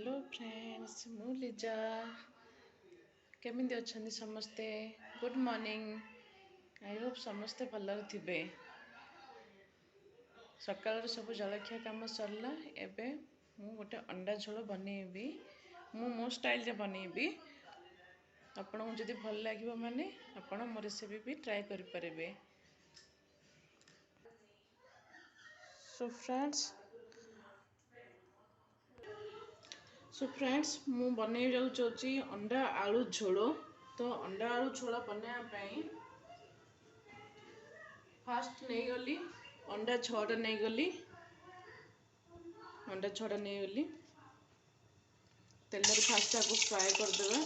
Hello friends, मु लिजा। केमिति अच्छे समस्ते? Good morning. आई होप समस्ते भलरे थिबे। सकाळ सब जलखिया काम सरला। एबे मु गोटे अंडा झोल बनेबी। मु मो स्टाइल रे बनेबी। आपन को जदि भल लागिबो माने आपन मो रेसिपी भी ट्राई करि परिबे। सो फ्रेंड्स मु बनै जाउची अंडा आलू झोल। तो अंडा आलू झोल बनैया पई फास्ट नहीं गली अंडा 6टा नहीं गली। अंडा 6टा नहीं गली तेल फास्ट आपको फ्राए करदेवा।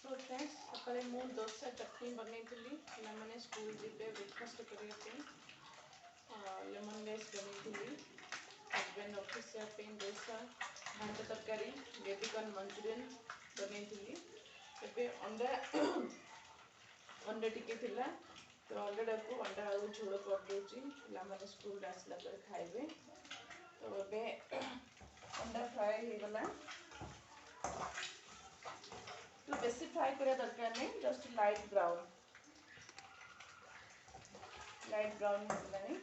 तो फ्रेंड्स सकाଳେ मु डोसा चटनी बनैली। पिलामाने स्कूल जीवे ब्रेकफास्ट करने लेमन राइस बनैली। हस्बैंड ऑफिस पे डोसा घांट तरकारी बेबी कॉर्न मंचूरियन बनैली। एबे अंडा अंडा टिके थिला तो अंडा को अंडा आलू झोल कर दोची। पिलामाने स्कूल आसला पर खाइबे। तो एबे अंडा फ्राई हो गला। तो बेसी फ्राई करिया दरकार नहीं, जस्ट लाइट ब्राउन हो गलानी।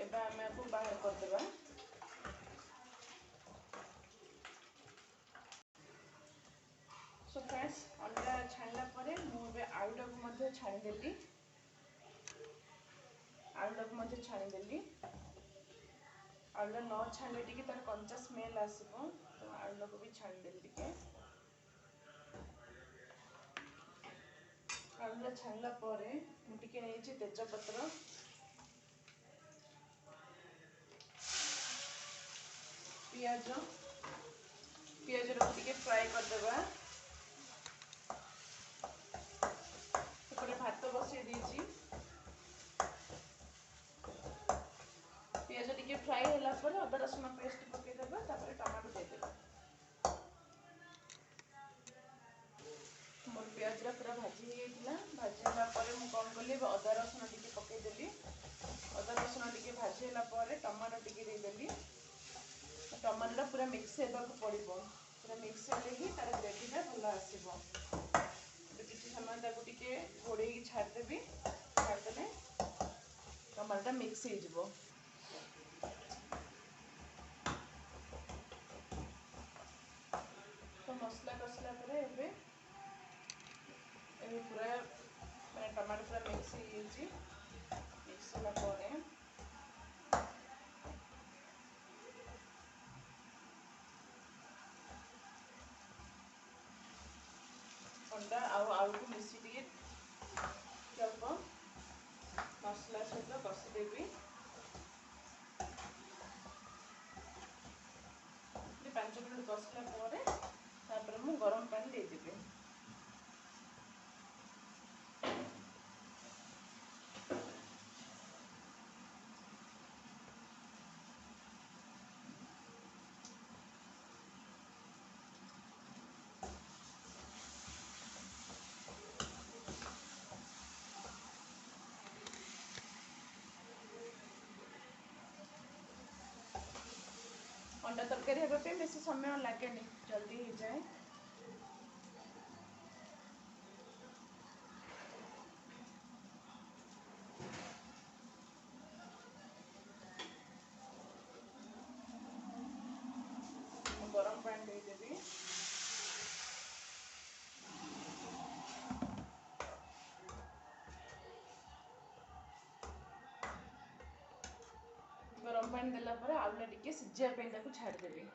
एबे हमें आपको बाहर कर देबा। सो फ्रेंड्स अंडा छाणला परे मुझे आलूटा को मध्य छाणी देली। आलूटा को मध्य छाणी देली। आलूटा न छाणले टिके तार कंचा स्मेल आसीबो। तो आलूटा को भी छाणी देली टिके। आलूटा छाणला परे मु टिके नेछि तेजपत्र, पियाज टिके फ्राई कर देबा। भात बसई देछि। पियाज टिके फ्राई होला पर अदा रसुण पेस्ट पके देबा। तापर टमाटो दे देबा। मोर पियाज पूरा भाजी होइतिला। भाजी होला पर मु कोन कली अदा रसुण टिके पके देली। अदा रसुण टिके भाजी होला पर टमाटो टिके दे देली। टमाटो पूरा मिक्स हेबा को पड़िबो। पूरा मिक्स हेले ही तार ग्रेवीटा भल आसीबो। किसी समय ताको टिके घोड़े छाड़ देबी। छाड़देले टमाटोटा मिक्स हो जिवो। तो मसला कसला पर एबे पूरा मैं टमाटो पूरा मिक्स हो मिक्स होला परे अंडा आलू को मिसी टिके जब मसला सहित कषिदेवी। 5 मिनट कषला मु गरम पानी देदेवी। अंडा तरकारी होगा बेसी समय लगे जल्दी हो जाए। गरम पानी देदेवी। गरम पानी देला पर आलूटा टिके सिझापी छाड़देवी।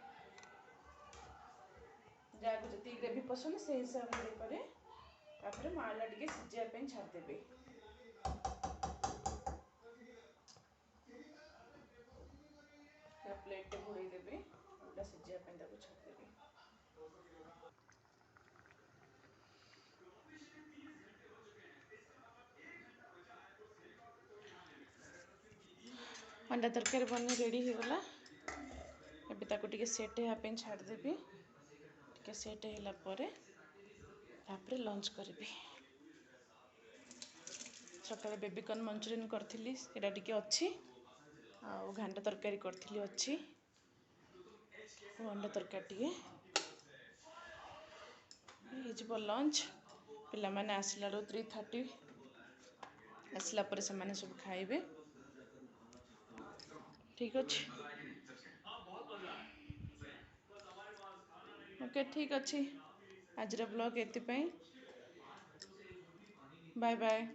जहाँ को जी ग्रेवी पसंद से हिसाब से आलूटा टिके सिझापी छाड़देवी। प्लेट घोड़े देवी। आलूटा सिझापी छाड़देवी। अंडा तरकारी बनी रेडी हो गला एबे ताको टिके सेट हेया पे छाड़ देबी टिके सेट होला परे तापरे लंच करबी सकाळे बेबीकॉर्न मंचूरियन करथिली एटा टिके अछि आ घांटा तरकारी करथिली अछि अंडा तरकारी टिके हेजिबो लंच पिला माने आसला 3:30 आसला परे से माने सब खाइबे ठीक अछि ओके ठीक अच्छी आज ब्लॉग ये बाय बाय।